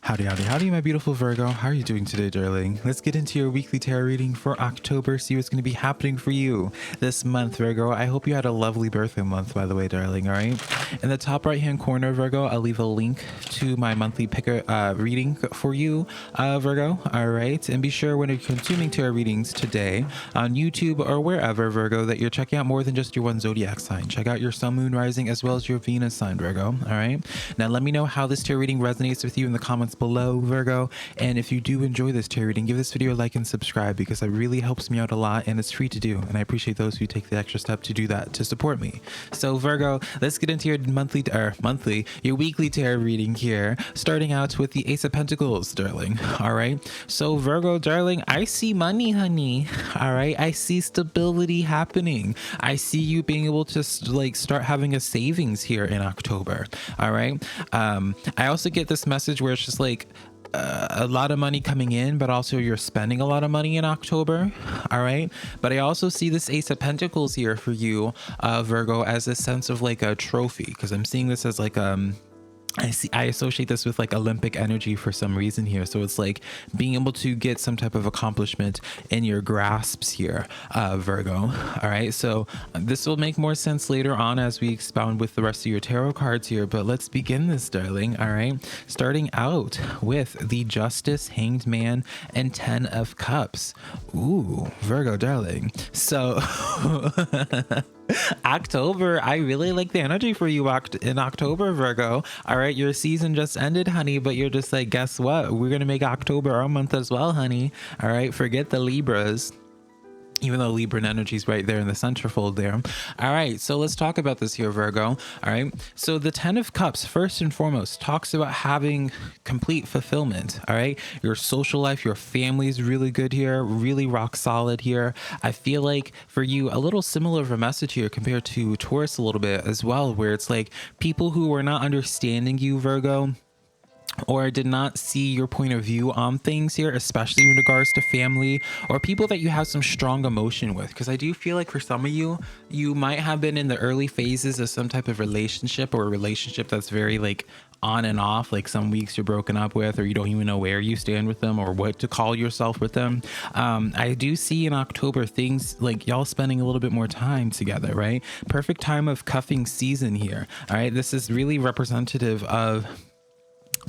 Howdy, howdy, howdy, my beautiful Virgo. How are you doing today, darling? Let's get into your weekly tarot reading for October, see what's going to be happening for you this month, Virgo. I hope you had a lovely birthday month, by the way, darling, all right? In the top right-hand corner, Virgo, I'll leave a link to my monthly picker reading for you, Virgo, all right? And be sure when you're consuming tarot readings today on YouTube or wherever, Virgo, that you're checking out more than just your one zodiac sign. Check out your sun, moon, rising, as well as your Venus sign, Virgo, all right? Now, let me know how this tarot reading resonates with you in the comments below, Virgo. And if you do enjoy this tarot reading, give this video a like and subscribe, because that really helps me out a lot and it's free to do. And I appreciate those who take the extra step to do that to support me. So Virgo, let's get into your your weekly tarot reading here, starting out with the Ace of Pentacles, darling. All right. So Virgo, darling, I see money, honey. All right. I see stability happening. I see you being able to like start having a savings here in October. All right. I also get this message where it's just like a lot of money coming in, but also you're spending a lot of money in October. All right. But I also see this Ace of Pentacles here for you, Virgo, as a sense of like a trophy, because I'm seeing this as like I associate this with like Olympic energy for some reason here. So it's like being able to get some type of accomplishment in your grasps here, Virgo. All right. So this will make more sense later on as we expound with the rest of your tarot cards here. But let's begin this, darling. All right. Starting out with the Justice, Hanged Man, and 10 of Cups. Ooh, Virgo, darling. So October, I really like the energy for you in October, Virgo. All right, your season just ended, honey, but you're just like, guess what? We're gonna make October our month as well, honey. All right, forget the Libras, even though Libran energy is right there in the centerfold there. All right, so let's talk about this here, Virgo. All right, so the 10 of Cups, first and foremost, talks about having complete fulfillment. All right, your social life, your family is really good here, really rock solid here. I feel like for you, a little similar of a message here compared to Taurus a little bit as well, where it's like people who are not understanding you, Virgo, or did not see your point of view on things here, especially in regards to family or people that you have some strong emotion with. Because I do feel like for some of you, you might have been in the early phases of some type of relationship, or a relationship that's very like on and off, like some weeks you're broken up with, or you don't even know where you stand with them or what to call yourself with them. I do see in October things like y'all spending a little bit more time together, right? Perfect time of cuffing season here. All right, this is really representative of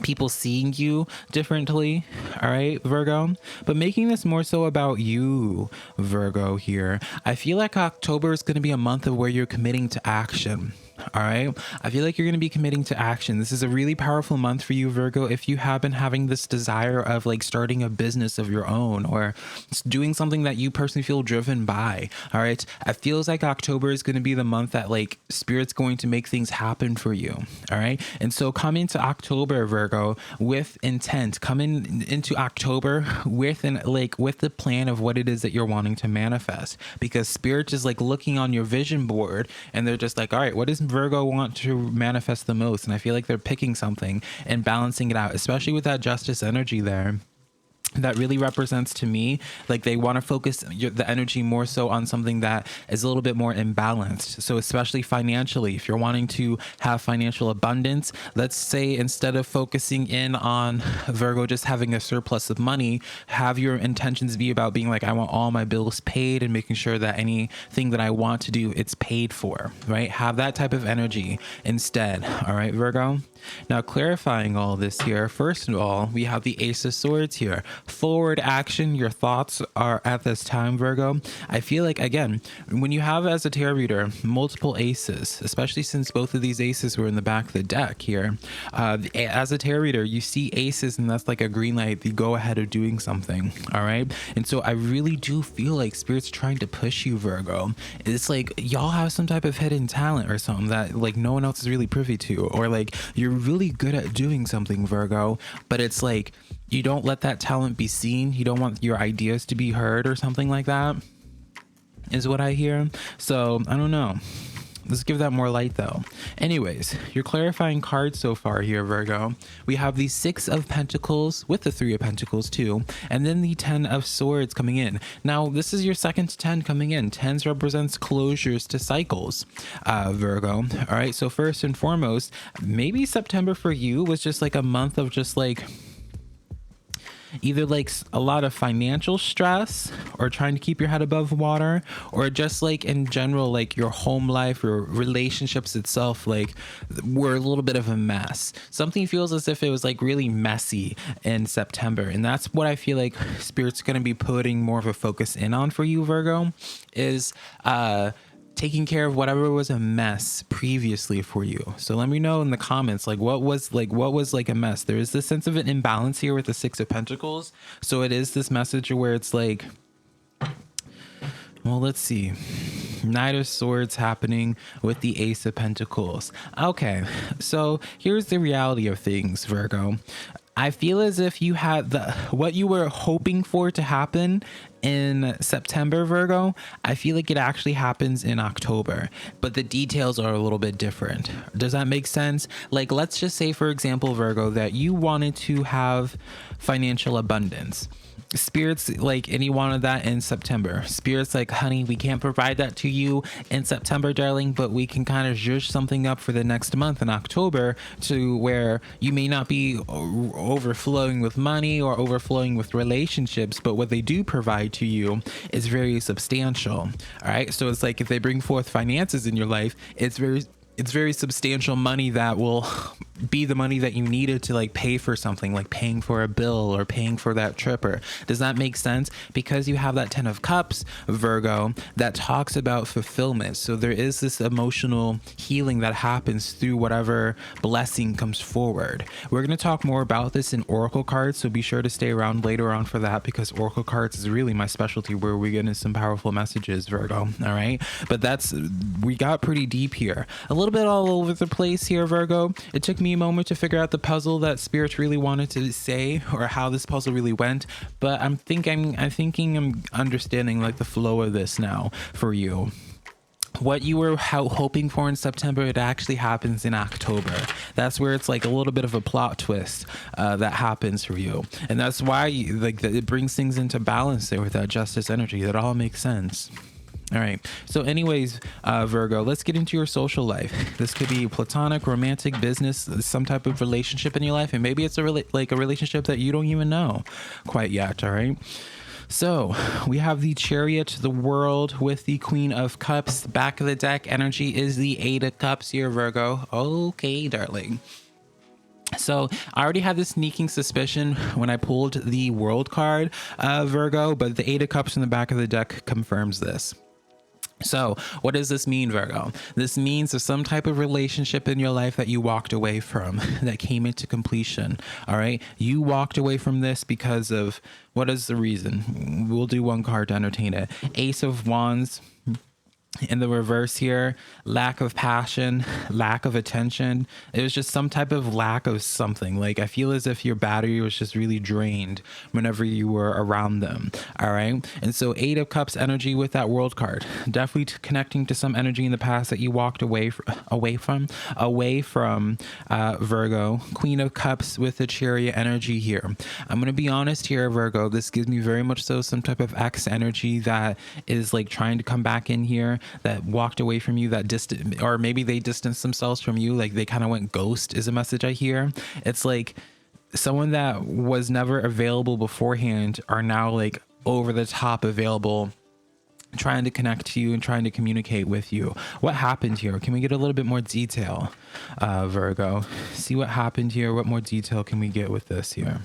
people seeing you differently, all right, Virgo, but making this more so about you, Virgo, here. I feel like October is going to be a month of where you're committing to action. All right, I feel like you're going to be committing to action. This is a really powerful month for you, Virgo, if you have been having this desire of like starting a business of your own or doing something that you personally feel driven by. All right, it feels like October is going to be the month that like Spirit's going to make things happen for you. All right, and so come into October, Virgo, with intent. Come into October with the plan of what it is that you're wanting to manifest, because Spirit is like looking on your vision board and they're just like, all right, what does Virgo want to manifest the most? And I feel like they're picking something and balancing it out, especially with that Justice energy there. That really represents to me like they want to focus the energy more so on something that is a little bit more imbalanced. So especially financially, if you're wanting to have financial abundance, let's say instead of focusing in on, Virgo, just having a surplus of money, have your intentions be about being like, I want all my bills paid and making sure that anything that I want to do, it's paid for, right? Have that type of energy instead. All right, Virgo. Now, clarifying all this here, first of all, we have the Ace of Swords here. Forward action, your thoughts are at this time, Virgo. I feel like, again, when you have as a tarot reader multiple aces, especially since both of these aces were in the back of the deck here, as a tarot reader, you see aces and that's like a green light, the go ahead of doing something. All right. And so I really do feel like Spirit's trying to push you, Virgo. It's like y'all have some type of hidden talent or something that like no one else is really privy to, or like you're really good at doing something, Virgo, but it's like you don't let that talent be seen. You don't want your ideas to be heard or something like that, is what I hear. So I don't know. Let's give that more light though. Anyways, your clarifying cards so far here, Virgo. We have the 6 of Pentacles with the 3 of Pentacles too, and then the 10 of Swords coming in. Now, this is your second 10 coming in. 10s represents closures to cycles, Virgo. All right, so first and foremost, maybe September for you was just like a month of just like either like a lot of financial stress or trying to keep your head above water, or just like in general, like your home life or relationships itself, like were a little bit of a mess. Something feels as if it was like really messy in September. And that's what I feel like Spirit's going to be putting more of a focus in on for you, Virgo, is taking care of whatever was a mess previously for you. So let me know in the comments, like what was like a mess. There is this sense of an imbalance here with the Six of Pentacles. So it is this message where it's like, well, let's see. Knight of Swords happening with the Ace of Pentacles. Okay, so here's the reality of things, Virgo. I feel as if you had what you were hoping for to happen in September, Virgo. I feel like it actually happens in October, but the details are a little bit different. Does that make sense? Like, let's just say, for example, Virgo, that you wanted to have financial abundance. Spirit's like, and you wanted that in September. Spirit's like, honey, we can't provide that to you in September, darling, but we can kind of zhuzh something up for the next month in October, to where you may not be overflowing with money or overflowing with relationships, but what they do provide to you is very substantial. All right. So it's like, if they bring forth finances in your life, it's very substantial money that will be the money that you needed to like pay for something, like paying for a bill or paying for that trip. Or does that make sense? Because you have that 10 of Cups, Virgo, that talks about fulfillment. So there is this emotional healing that happens through whatever blessing comes forward. We're going to talk more about this in Oracle cards, so be sure to stay around later on for that, because Oracle cards is really my specialty, where we get into some powerful messages, Virgo. All right, but we got pretty deep here, a little bit all over the place here, Virgo. It took me a moment to figure out the puzzle that Spirit really wanted to say, or how this puzzle really went, but I'm understanding like the flow of this now for you. What you were hoping for in September, it actually happens in October. That's where it's like a little bit of a plot twist that happens for you, and that's why it brings things into balance there with that justice energy. That all makes sense. All right. So anyways, Virgo, let's get into your social life. This could be platonic, romantic, business, some type of relationship in your life. And maybe it's a relationship that you don't even know quite yet. All right. So we have the Chariot, the World with the Queen of Cups. Back of the deck energy is the Eight of Cups here, Virgo. Okay, darling. So I already had this sneaking suspicion when I pulled the World card, Virgo, but the Eight of Cups in the back of the deck confirms this. So what does this mean, Virgo? This means there's some type of relationship in your life that you walked away from, that came into completion. All right. You walked away from this because of, what is the reason? We'll do one card to entertain it. Ace of Wands. In the reverse here, lack of passion, lack of attention. It was just some type of lack of something. Like, I feel as if your battery was just really drained whenever you were around them. All right. And so Eight of Cups energy with that World card, definitely connecting to some energy in the past that you walked away from, Virgo. Queen of Cups with the Chariot energy here. I'm going to be honest here, Virgo. This gives me very much so some type of ex energy that is like trying to come back in here, that walked away from you, that distant, or maybe they distanced themselves from you, like they kind of went ghost, is a message I hear. It's like someone that was never available beforehand are now like over the top available, trying to connect to you and trying to communicate with you. What happened here? Can we get a little bit more detail, Virgo? See what happened here. What more detail can we get with this here?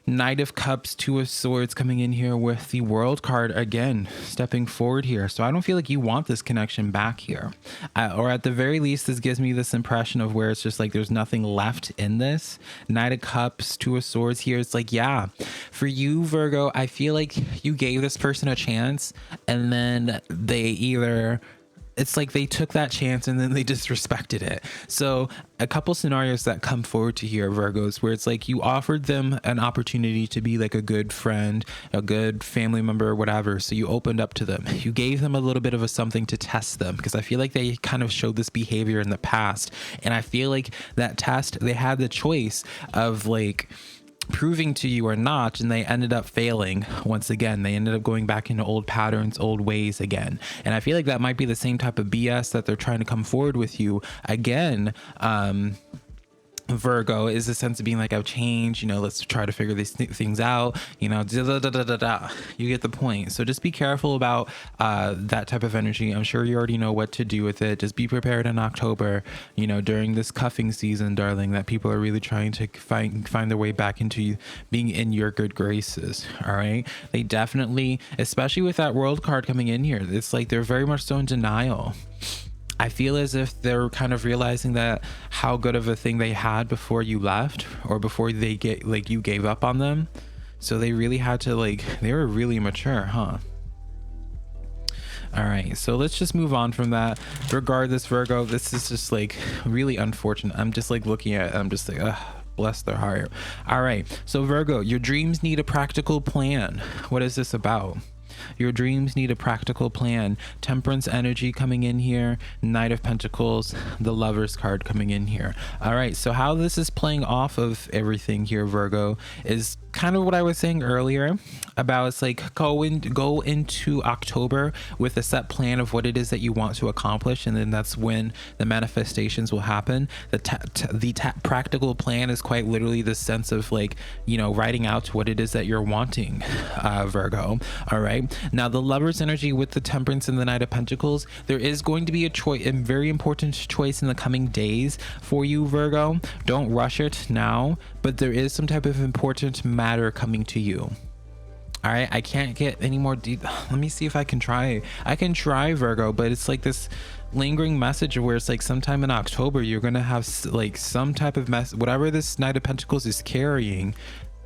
Knight of Cups, Two of Swords coming in here with the World card again, stepping forward here. So I don't feel like you want this connection back here. Or at the very least, this gives me this impression of where it's just like there's nothing left in this. Knight of Cups, Two of Swords here. It's like, yeah, for you, Virgo, I feel like you gave this person a chance, and then they either... it's like they took that chance and then they disrespected it. So a couple scenarios that come forward to here, Virgos, where it's like you offered them an opportunity to be like a good friend, a good family member, whatever. So you opened up to them. You gave them a little bit of a something to test them, because I feel like they kind of showed this behavior in the past. And I feel like that test, they had the choice of like proving to you or not, and they ended up failing once again. They ended up going back into old patterns, old ways again. And I feel like that might be the same type of BS that they're trying to come forward with you again, Virgo is a sense of being like, I've changed, let's try to figure these things out, da, da, da, da, da, da. You get the point. So just be careful about that type of energy. I'm sure you already know what to do with it. Just be prepared in October, during this cuffing season, darling, that people are really trying to find their way back into being in your good graces. All right. They definitely, especially with that world card coming in here, it's like they're very much so in denial. I feel as if they're kind of realizing that how good of a thing they had before you left, or before you gave up on them. So they really had to they were really mature, huh? All right, so let's just move on from that. Regardless, Virgo, this is just really unfortunate. I'm just looking at it, I'm just ugh, bless their heart. All right, so Virgo, your dreams need a practical plan. What is this about? Your dreams need a practical plan. Temperance energy coming in here. Knight of Pentacles, the Lovers card coming in here. All right, so how this is playing off of everything here, Virgo, is kind of what I was saying earlier about it's go into October with a set plan of what it is that you want to accomplish, and then that's when the manifestations will happen. The practical plan is quite literally the sense of writing out what it is that you're wanting, Virgo. All right, now the Lovers energy with the Temperance and the Knight of Pentacles, there is going to be a very important choice in the coming days for you, Virgo. Don't rush it now, but there is some type of important matter coming to you. All right, I can't get any more deep. Let me see if I can try. I can try, Virgo, but it's this lingering message where it's sometime in October you're gonna have some type of mess. Whatever this Knight of Pentacles is carrying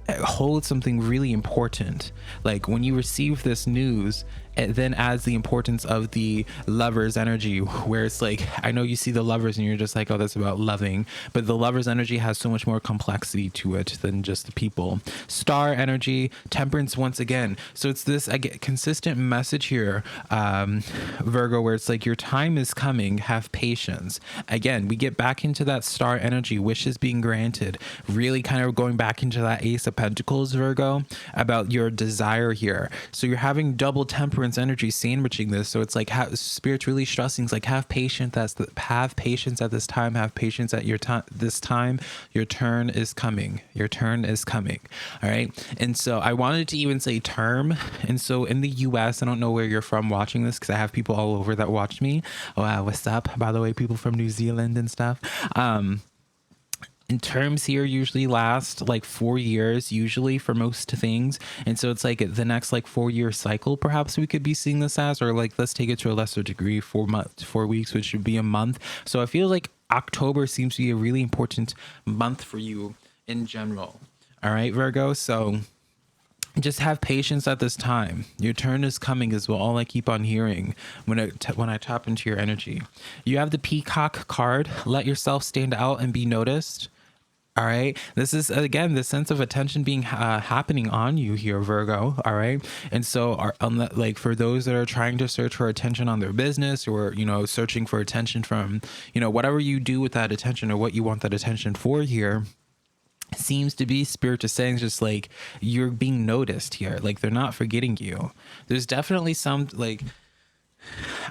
holds something really important. When you receive this news, it then adds the importance of the Lovers energy, where it's I know you see the Lovers and you're just oh, that's about loving, but the Lovers energy has so much more complexity to it than just the people. Star energy, Temperance once again. So it's this, I get consistent message here, Virgo, where it's your time is coming, have patience. Again, we get back into that Star energy, wishes being granted, really kind of going back into that Ace of Pentacles, Virgo, about your desire here. So you're having double Temperance energy sandwiching this, so it's Spirit's really stressing have patience. Have patience at this time. Have patience at your time. This time, your turn is coming. Your turn is coming. All right. And so I wanted to even say term. And so in the US, I don't know where you're from watching this, because I have people all over that watch me. Wow, what's up? By the way, people from New Zealand and stuff. And terms here usually last 4 years, usually, for most things. And so it's the next 4-year cycle, perhaps we could be seeing this as, or let's take it to a lesser degree, 4 weeks, which should be a month. So I feel October seems to be a really important month for you in general. All right, Virgo. So just have patience at this time. Your turn is coming is all I keep on hearing when I tap into your energy. You have the Peacock card. Let yourself stand out and be noticed. All right. This is, again, the sense of attention being happening on you here, Virgo. All right. And so for those that are trying to search for attention on their business, or, searching for attention from, whatever you do with that attention, or what you want that attention for here, seems to be Spirit is saying just you're being noticed here. They're not forgetting you. There's definitely some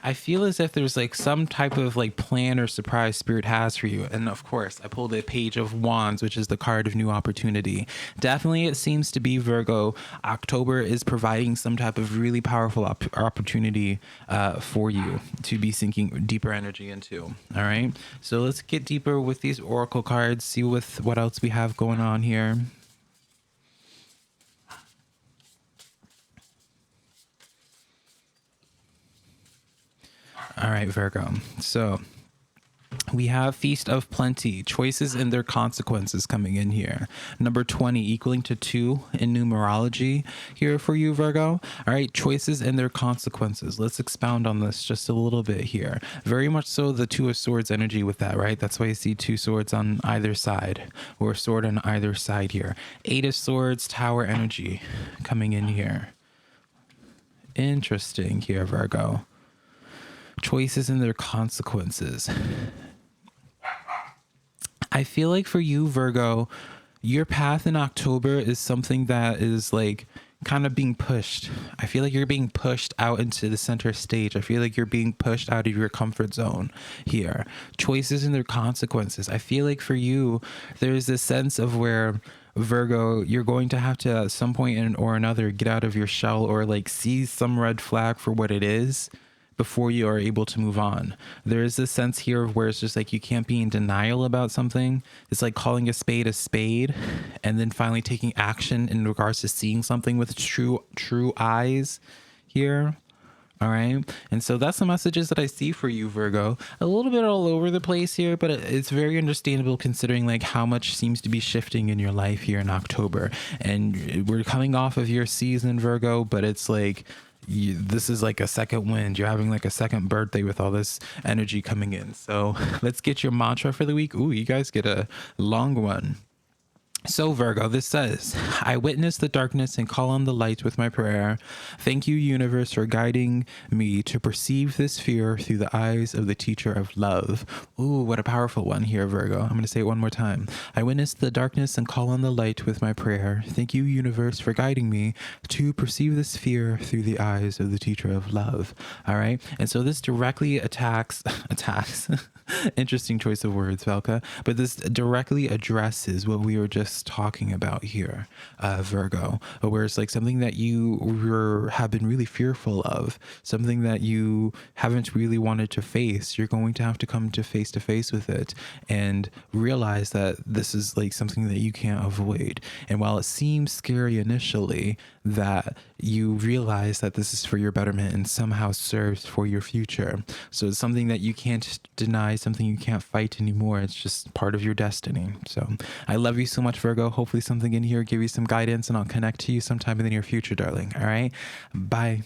I feel as if there's some type of plan or surprise Spirit has for you. And of course, I pulled a Page of Wands, which is the card of new opportunity. Definitely, it seems to be, Virgo, October is providing some type of really powerful opportunity for you to be sinking deeper energy into. All right. So let's get deeper with these Oracle cards, see what else we have going on here. All right, Virgo. So we have Feast of Plenty, choices and their consequences coming in here. Number 20, equaling to 2 in numerology here for you, Virgo. All right, choices and their consequences. Let's expound on this just a little bit here. Very much so the Two of Swords energy with that, right? That's why you see 2 swords on either side, or a sword on either side here. 8 of Swords, Tower energy coming in here. Interesting here, Virgo. Choices and their consequences. I feel for you, Virgo, your path in October is something that is kind of being pushed. I feel like you're being pushed out into the center stage. I feel like you're being pushed out of your comfort zone here. Choices and their consequences. I feel like for you, there's this sense of where, Virgo, you're going to have to at some point or another get out of your shell, or like see some red flag for what it is before you are able to move on. There is this sense here of where it's just like you can't be in denial about something. It's like calling a spade and then finally taking action in regards to seeing something with true eyes here. All right. And so that's the messages that I see for you, Virgo. A little bit all over the place here, but it's very understandable considering like how much seems to be shifting in your life here in October. And we're coming off of your season, Virgo, but it's like, this is like a second wind. You're having like a second birthday with all this energy coming in. So let's get your mantra for the week. Ooh, you guys get a long one. So Virgo, this says, I witness the darkness and call on the light with my prayer. Thank you, universe, for guiding me to perceive this fear through the eyes of the teacher of love. Ooh, what a powerful one here, Virgo. I'm going to say it one more time. I witness the darkness and call on the light with my prayer. Thank you, universe, for guiding me to perceive this fear through the eyes of the teacher of love. All right. And so this directly attacks, interesting choice of words, Velka, but this directly addresses what we were just talking about here, Virgo, where it's like something that you have been really fearful of, something that you haven't really wanted to face. You're going to have to come to face with it and realize that this is like something that you can't avoid. And while it seems scary initially, that you realize that this is for your betterment and somehow serves for your future. So it's something that you can't deny, something you can't fight anymore. It's just part of your destiny. So I love you so much, Virgo. Hopefully something in here give you some guidance, and I'll connect to you sometime in the near future, darling. All right. Bye.